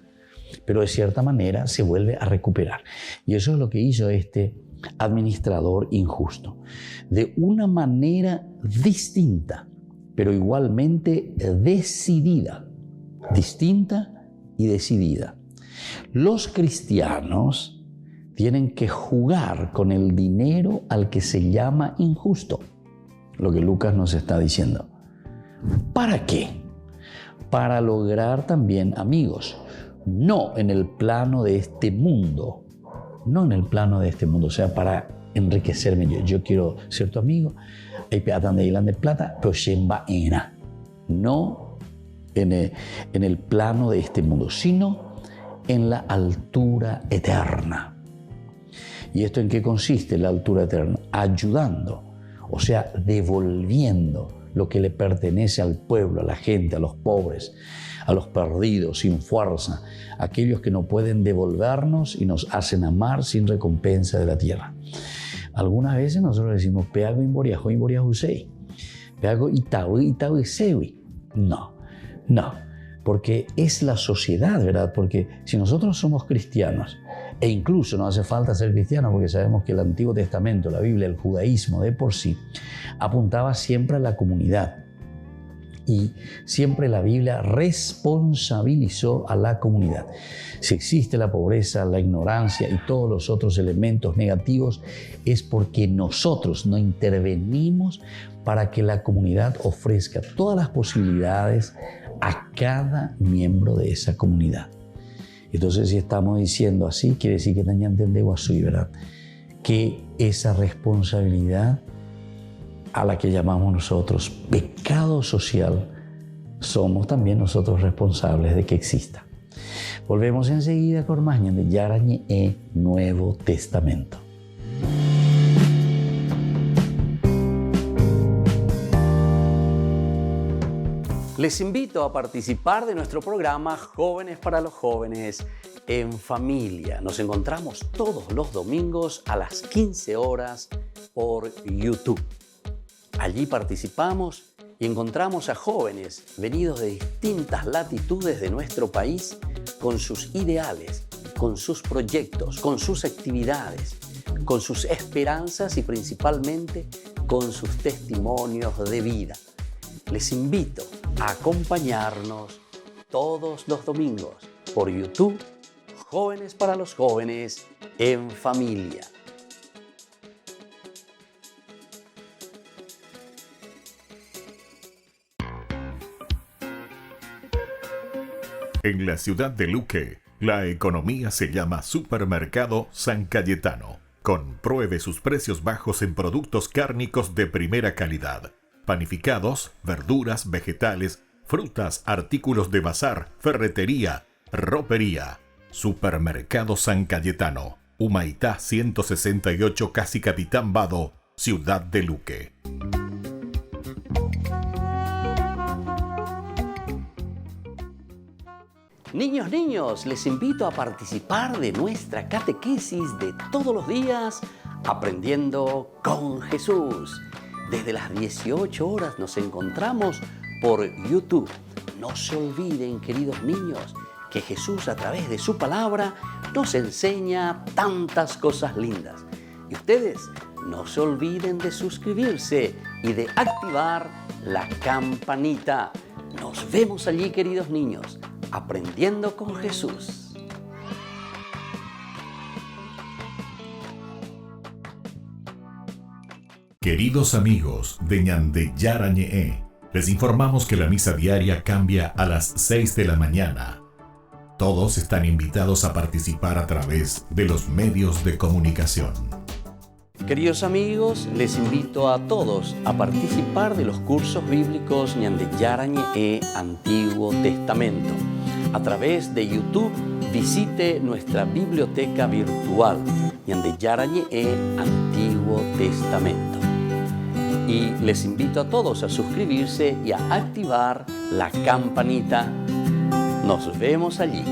Pero de cierta manera se vuelve a recuperar. Y eso es lo que hizo este administrador injusto. De una manera distinta, pero igualmente decidida. Distinta y decidida. Los cristianos tienen que jugar con el dinero al que se llama injusto. Lo que Lucas nos está diciendo. ¿Para qué? Para lograr también amigos. No en el plano de este mundo. No en el plano de este mundo. O sea, para enriquecerme. Yo quiero ser tu amigo. Hay plata de plata, pero no en el plano de este mundo, sino en la altura eterna. ¿Y esto en qué consiste la altura eterna? Ayudando, o sea, devolviendo lo que le pertenece al pueblo, a la gente, a los pobres, a los perdidos, sin fuerza, aquellos que no pueden devolvernos y nos hacen amar sin recompensa de la tierra. Algunas veces nosotros decimos, peago imboriajusei, peago itaui. No, porque es la sociedad, ¿verdad? Porque si nosotros somos cristianos, e incluso no hace falta ser cristianos, porque sabemos que el Antiguo Testamento, la Biblia, el judaísmo de por sí, apuntaba siempre a la comunidad. Y siempre la Biblia responsabilizó a la comunidad. Si existe la pobreza, la ignorancia y todos los otros elementos negativos, es porque nosotros no intervenimos para que la comunidad ofrezca todas las posibilidades a cada miembro de esa comunidad. Entonces, si estamos diciendo así, quiere decir que también entendemos así, ¿verdad? Que esa responsabilidad a la que llamamos nosotros pecado social, somos también nosotros responsables de que exista. Volvemos enseguida con más de Yarañe e Nuevo Testamento. Les invito a participar de nuestro programa Jóvenes para los Jóvenes en Familia. Nos encontramos todos los domingos a las 15 horas por YouTube. Allí participamos y encontramos a jóvenes venidos de distintas latitudes de nuestro país con sus ideales, con sus proyectos, con sus actividades, con sus esperanzas y principalmente con sus testimonios de vida. Les invito a acompañarnos todos los domingos por YouTube, Jóvenes para los Jóvenes en Familia. En la ciudad de Luque, la economía se llama Supermercado San Cayetano. Compruebe sus precios bajos en productos cárnicos de primera calidad. Panificados, verduras, vegetales, frutas, artículos de bazar, ferretería, ropería. Supermercado San Cayetano, Humaitá 168, Casi Capitán Vado, Ciudad de Luque. Niños, les invito a participar de nuestra catequesis de todos los días, Aprendiendo con Jesús. Desde las 18 horas nos encontramos por YouTube. No se olviden, queridos niños, que Jesús a través de su palabra nos enseña tantas cosas lindas. Y ustedes no se olviden de suscribirse y de activar la campanita. Nos vemos allí, queridos niños, Aprendiendo con Jesús. Queridos amigos de Ñande Yarañe, les informamos que la misa diaria cambia a las 6 de la mañana. Todos están invitados a participar a través de los medios de comunicación. Queridos amigos, les invito a todos a participar de los cursos bíblicos Ñande Yarañe Antiguo Testamento. A través de YouTube, visite nuestra biblioteca virtual Ñande Yarañe Antiguo Testamento. Y les invito a todos a suscribirse y a activar la campanita. Nos vemos allí,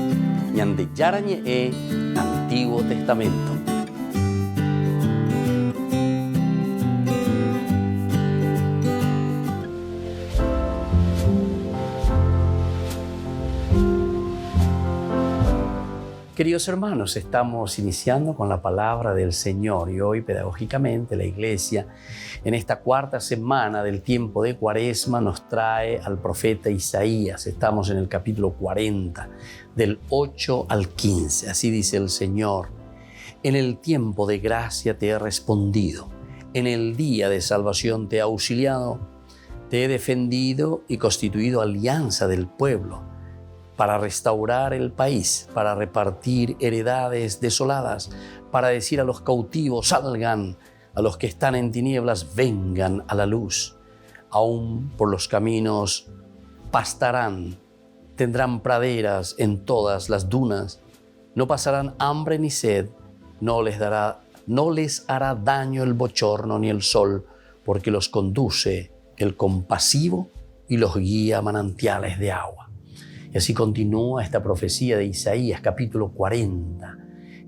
Ñande Yarañe Antiguo Testamento. Queridos hermanos, estamos iniciando con la palabra del Señor y hoy pedagógicamente la Iglesia en esta cuarta semana del tiempo de Cuaresma nos trae al profeta Isaías. Estamos en el capítulo 40, del 8 al 15. Así dice el Señor: en el tiempo de gracia te he respondido, en el día de salvación te he auxiliado, te he defendido y constituido alianza del pueblo, para restaurar el país, para repartir heredades desoladas, para decir a los cautivos, salgan, a los que están en tinieblas, vengan a la luz. Aún por los caminos pastarán, tendrán praderas en todas las dunas, no pasarán hambre ni sed, no les hará daño el bochorno ni el sol, porque los conduce el compasivo y los guía a manantiales de agua. Y así continúa esta profecía de Isaías, capítulo 40.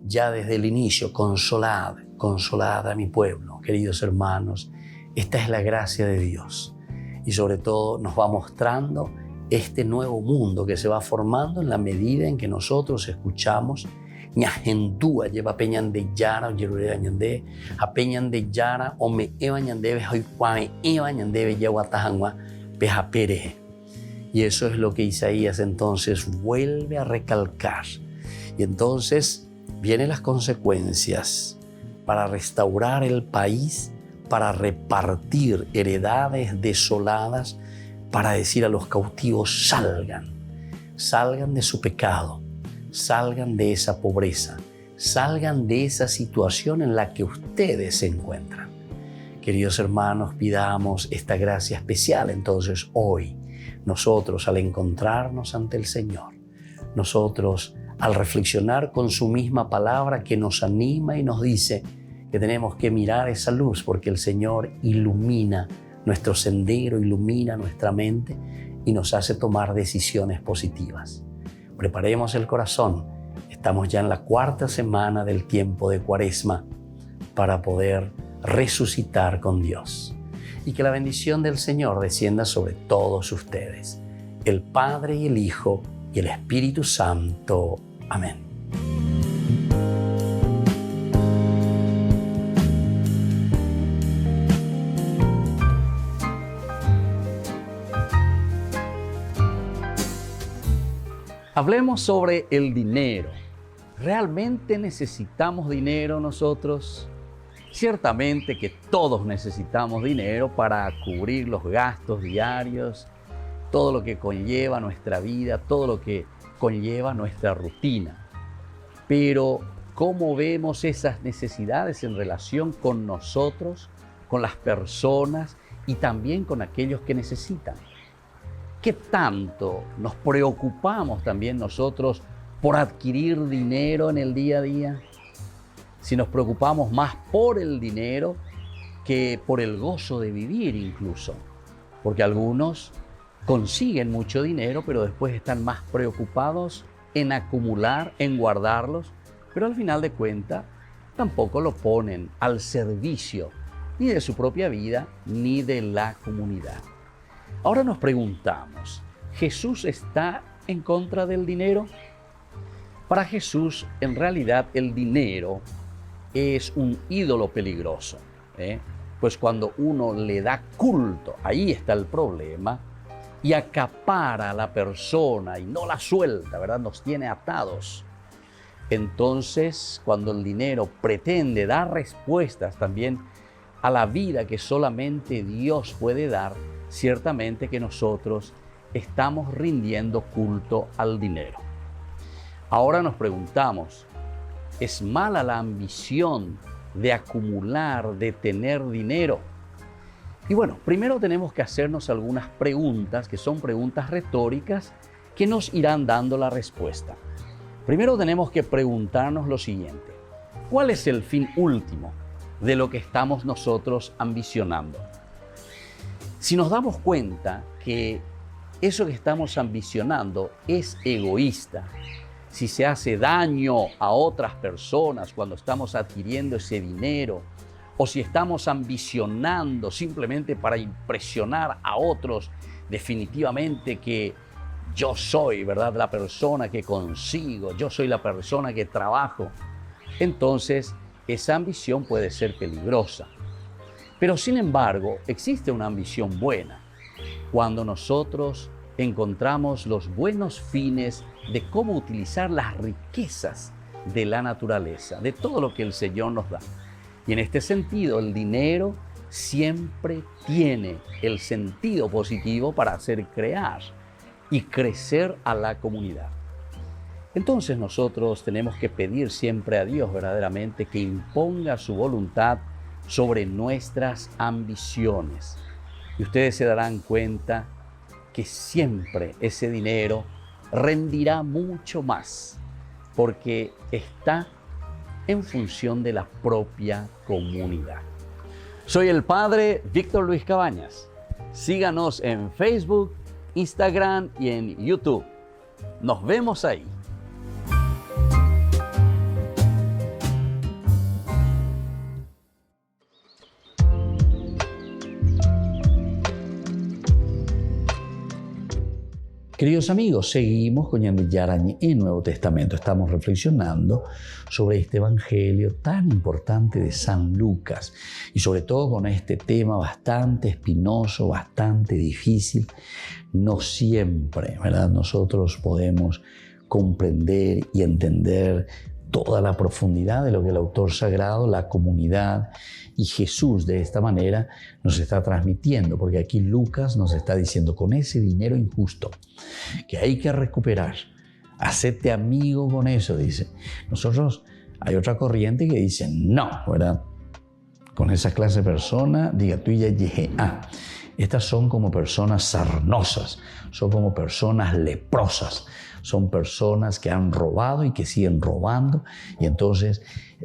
Ya desde el inicio, consolad a mi pueblo. Queridos hermanos, esta es la gracia de Dios. Y sobre todo nos va mostrando este nuevo mundo que se va formando en la medida en que nosotros escuchamos Ñajendúa lleva peñan de yara o yerure ñande, a peñan de yara o me eva ñande ve hoy cuame eva ñande ve lleva tajangua peja pere. Y eso es lo que Isaías entonces vuelve a recalcar. Y entonces vienen las consecuencias para restaurar el país, para repartir heredades desoladas, para decir a los cautivos: salgan de su pecado, salgan de esa pobreza, salgan de esa situación en la que ustedes se encuentran. Queridos hermanos, pidamos esta gracia especial entonces hoy, nosotros al encontrarnos ante el Señor, nosotros al reflexionar con su misma palabra que nos anima y nos dice que tenemos que mirar esa luz, porque el Señor ilumina nuestro sendero, ilumina nuestra mente y nos hace tomar decisiones positivas. Preparemos el corazón. Estamos ya en la 4ª semana del tiempo de Cuaresma para poder resucitar con Dios. Y que la bendición del Señor descienda sobre todos ustedes, el Padre y el Hijo y el Espíritu Santo. Amén. Hablemos sobre el dinero. ¿Realmente necesitamos dinero nosotros? Ciertamente que todos necesitamos dinero para cubrir los gastos diarios, todo lo que conlleva nuestra vida, todo lo que conlleva nuestra rutina. Pero, ¿cómo vemos esas necesidades en relación con nosotros, con las personas y también con aquellos que necesitan? ¿Qué tanto nos preocupamos también nosotros por adquirir dinero en el día a día? Si nos preocupamos más por el dinero que por el gozo de vivir incluso. Porque algunos consiguen mucho dinero, pero después están más preocupados en acumular, en guardarlos, pero al final de cuentas tampoco lo ponen al servicio ni de su propia vida ni de la comunidad. Ahora nos preguntamos, ¿Jesús está en contra del dinero? Para Jesús, en realidad, el dinero es un ídolo peligroso, pues cuando uno le da culto, ahí está el problema, y acapara a la persona y no la suelta, ¿verdad? Nos tiene atados. Entonces, cuando el dinero pretende dar respuestas también a la vida que solamente Dios puede dar, ciertamente que nosotros estamos rindiendo culto al dinero. Ahora nos preguntamos, ¿es mala la ambición de acumular, de tener dinero? Y bueno, primero tenemos que hacernos algunas preguntas, que son preguntas retóricas, que nos irán dando la respuesta. Primero tenemos que preguntarnos lo siguiente: ¿cuál es el fin último de lo que estamos nosotros ambicionando? Si nos damos cuenta que eso que estamos ambicionando es egoísta, si se hace daño a otras personas cuando estamos adquiriendo ese dinero, o si estamos ambicionando simplemente para impresionar a otros, definitivamente que yo soy, ¿verdad?, la persona que consigo, yo soy la persona que trabajo, entonces esa ambición puede ser peligrosa. Pero sin embargo, existe una ambición buena. Cuando nosotros encontramos los buenos fines de cómo utilizar las riquezas de la naturaleza, de todo lo que el Señor nos da. Y en este sentido, el dinero siempre tiene el sentido positivo para hacer crear y crecer a la comunidad. Entonces nosotros tenemos que pedir siempre a Dios verdaderamente que imponga su voluntad sobre nuestras ambiciones. Y ustedes se darán cuenta que siempre ese dinero rendirá mucho más, porque está en función de la propia comunidad. Soy el Padre Víctor Luis Cabañas. Síganos en Facebook, Instagram y en YouTube. Nos vemos ahí. Queridos amigos, seguimos con Ñande Yarañe en Nuevo Testamento. Estamos reflexionando sobre este evangelio tan importante de San Lucas y sobre todo con este tema bastante espinoso, bastante difícil. No siempre, ¿verdad?, nosotros podemos comprender y entender toda la profundidad de lo que el autor sagrado, la comunidad y Jesús de esta manera nos está transmitiendo, porque aquí Lucas nos está diciendo, con ese dinero injusto que hay que recuperar, hacete amigo con eso, dice. Nosotros, hay otra corriente que dice, no, ¿verdad? Con esa clase de personas, diga tú ya dije, estas son como personas sarnosas, son como personas leprosas, son personas que han robado y que siguen robando, y entonces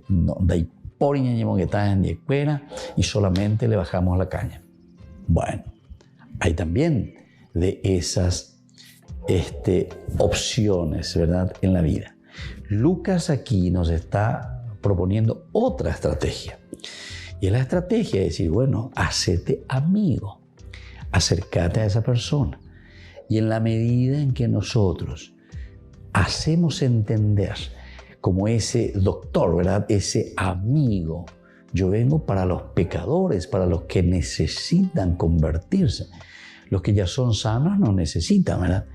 no hay por que está en escuela y solamente le bajamos la caña. Bueno, hay también de esas opciones, ¿verdad?, en la vida. Lucas aquí nos está proponiendo otra estrategia. Y es la estrategia de decir, bueno, hacete amigo, acércate a esa persona. Y en la medida en que nosotros hacemos entender como ese doctor, ¿verdad?, ese amigo, yo vengo para los pecadores, para los que necesitan convertirse. Los que ya son sanos no necesitan, ¿verdad?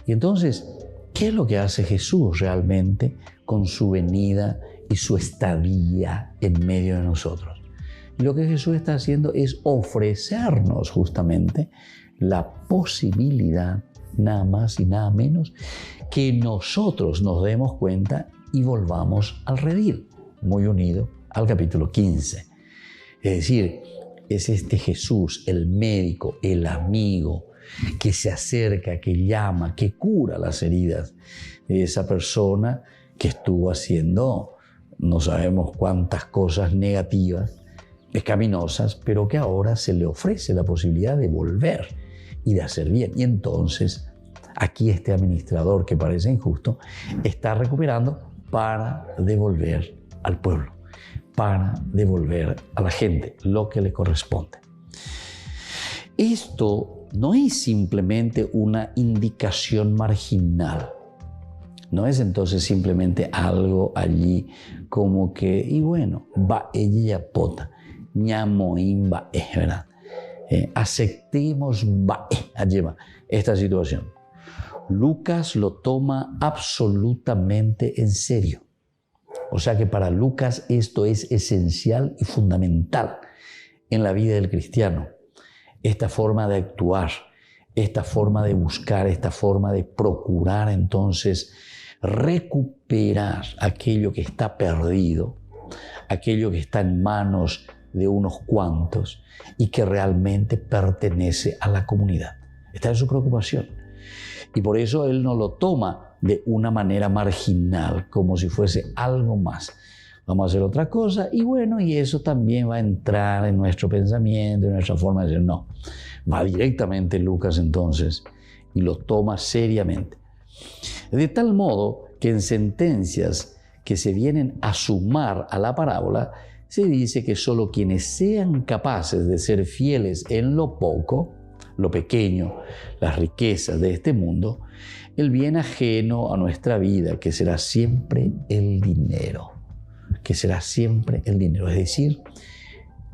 Y entonces, ¿qué es lo que hace Jesús realmente con su venida y su estadía en medio de nosotros? Y lo que Jesús está haciendo es ofrecernos justamente la posibilidad, nada más y nada menos, que nosotros nos demos cuenta y volvamos al redil, muy unido al capítulo 15. Es decir, es este Jesús, el médico, el amigo, que se acerca, que llama, que cura las heridas de esa persona que estuvo haciendo no sabemos cuántas cosas negativas, pecaminosas, pero que ahora se le ofrece la posibilidad de volver y de hacer bien. Y entonces, aquí este administrador que parece injusto está recuperando para devolver al pueblo, para devolver a la gente lo que le corresponde. Esto no es simplemente una indicación marginal. No es entonces simplemente algo allí como que, y bueno, va ella pota, ñamoín va, ¿verdad? Aceptemos va, lleva esta situación. Lucas lo toma absolutamente en serio. O sea que para Lucas esto es esencial y fundamental en la vida del cristiano. Esta forma de actuar, esta forma de buscar, esta forma de procurar entonces recuperar aquello que está perdido, aquello que está en manos de unos cuantos y que realmente pertenece a la comunidad. Esta es su preocupación. Y por eso él no lo toma de una manera marginal, como si fuese algo más. Vamos a hacer otra cosa y bueno, y eso también va a entrar en nuestro pensamiento, en nuestra forma de decir, no. Va directamente Lucas entonces y lo toma seriamente. De tal modo que en sentencias que se vienen a sumar a la parábola, se dice que solo quienes sean capaces de ser fieles en lo poco, lo pequeño, las riquezas de este mundo, el bien ajeno a nuestra vida, que será siempre el dinero, que será siempre el dinero. Es decir,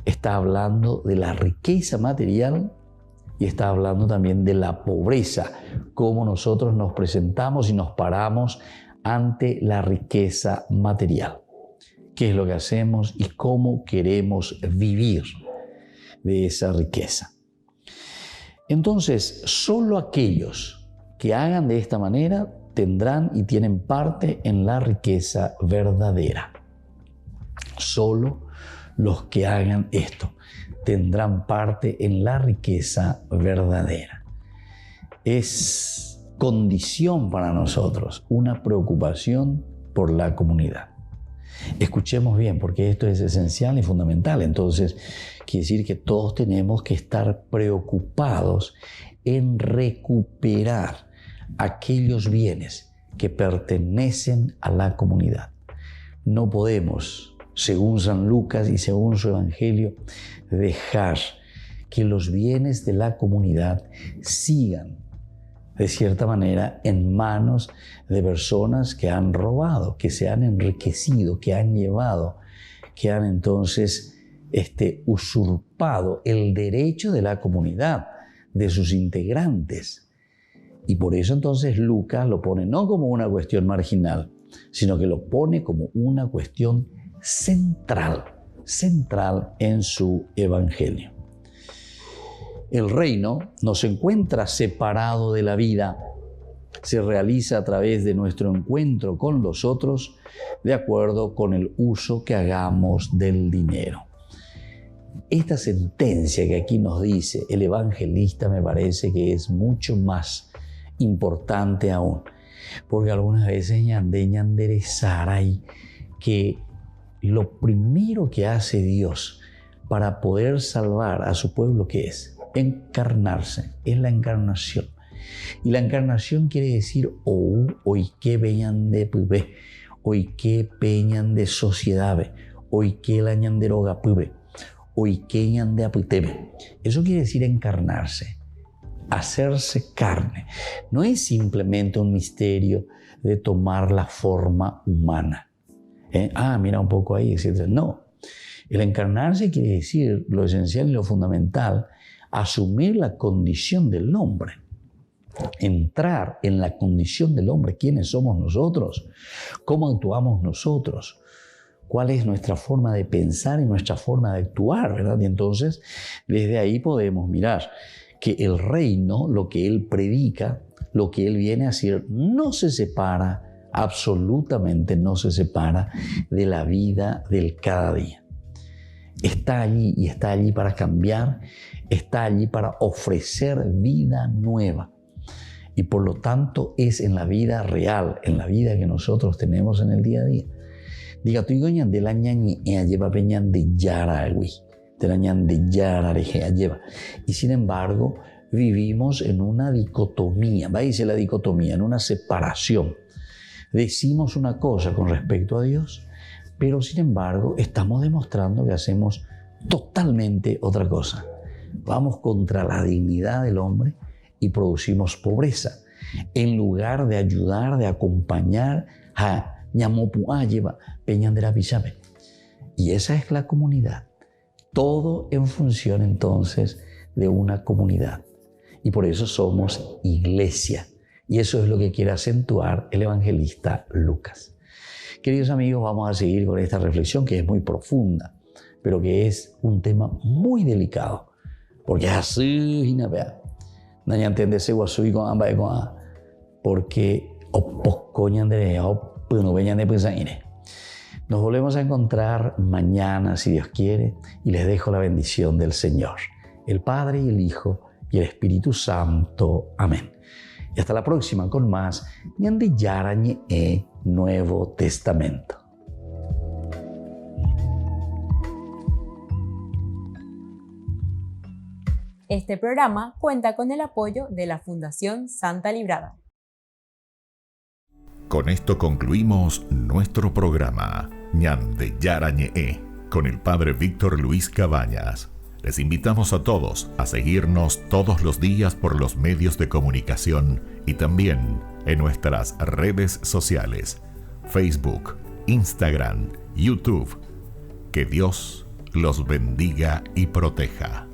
está hablando de la riqueza material y está hablando también de la pobreza, cómo nosotros nos presentamos y nos paramos ante la riqueza material. ¿Qué es lo que hacemos y cómo queremos vivir de esa riqueza? Entonces, solo aquellos que hagan de esta manera tendrán y tienen parte en la riqueza verdadera. Solo los que hagan esto tendrán parte en la riqueza verdadera. Es condición para nosotros, una preocupación por la comunidad. Escuchemos bien, porque esto es esencial y fundamental. Entonces, quiere decir que todos tenemos que estar preocupados en recuperar aquellos bienes que pertenecen a la comunidad. No podemos, según San Lucas y según su Evangelio, dejar que los bienes de la comunidad sigan, de cierta manera, en manos de personas que han robado, que se han enriquecido, que han llevado, que han entonces usurpado el derecho de la comunidad, de sus integrantes. Y por eso entonces Lucas lo pone no como una cuestión marginal, sino que lo pone como una cuestión central en su evangelio. El reino no se encuentra separado de la vida, se realiza a través de nuestro encuentro con los otros, de acuerdo con el uso que hagamos del dinero. Esta sentencia que aquí nos dice el evangelista me parece que es mucho más importante aún, porque algunas veces ñande saray, que lo primero que hace Dios para poder salvar a su pueblo, ¿qué es? Encarnarse, es la encarnación. Y la encarnación quiere decir hoy que veñan de pube, hoy que peñan de sociedad, hoy que la ñanderoga pube, hoy que ñande aputebe. Eso quiere decir encarnarse, hacerse carne. No es simplemente un misterio de tomar la forma humana. Mira un poco ahí, etc. No, el encarnarse quiere decir lo esencial y lo fundamental, asumir la condición del hombre. Entrar en la condición del hombre, quiénes somos nosotros, cómo actuamos nosotros, cuál es nuestra forma de pensar y nuestra forma de actuar, ¿verdad? Y entonces, desde ahí podemos mirar que el reino, lo que él predica, lo que él viene a decir, no se separa, absolutamente no se separa de la vida del cada día. Está allí y está allí para cambiar, está allí para ofrecer vida nueva. Y por lo tanto es en la vida real, en la vida que nosotros tenemos en el día a día. Diga, tú y de la ñañi lleva peñan de yara, de la ñan de yara lleva. Y sin embargo, vivimos en una dicotomía, va a decir la dicotomía, en una separación. Decimos una cosa con respecto a Dios, pero sin embargo estamos demostrando que hacemos totalmente otra cosa. Vamos contra la dignidad del hombre y producimos pobreza. En lugar de ayudar, de acompañar a ñamopua lleva peñan de la pichape. Y esa es la comunidad. Todo en función entonces de una comunidad. Y por eso somos iglesia. Y eso es lo que quiere acentuar el evangelista Lucas. Queridos amigos, vamos a seguir con esta reflexión que es muy profunda, pero que es un tema muy delicado. Porque es así, no entiendes guasui con ambas con porque nos volvemos a encontrar mañana, si Dios quiere, y les dejo la bendición del Señor, el Padre y el Hijo y el Espíritu Santo. Amén. Y hasta la próxima con más Ñande Yarañe Nuevo Testamento. Este programa cuenta con el apoyo de la Fundación Santa Librada. Con esto concluimos nuestro programa Ñande Yarañe con el Padre Víctor Luis Cabañas. Les invitamos a todos a seguirnos todos los días por los medios de comunicación y también en nuestras redes sociales, Facebook, Instagram, YouTube. Que Dios los bendiga y proteja.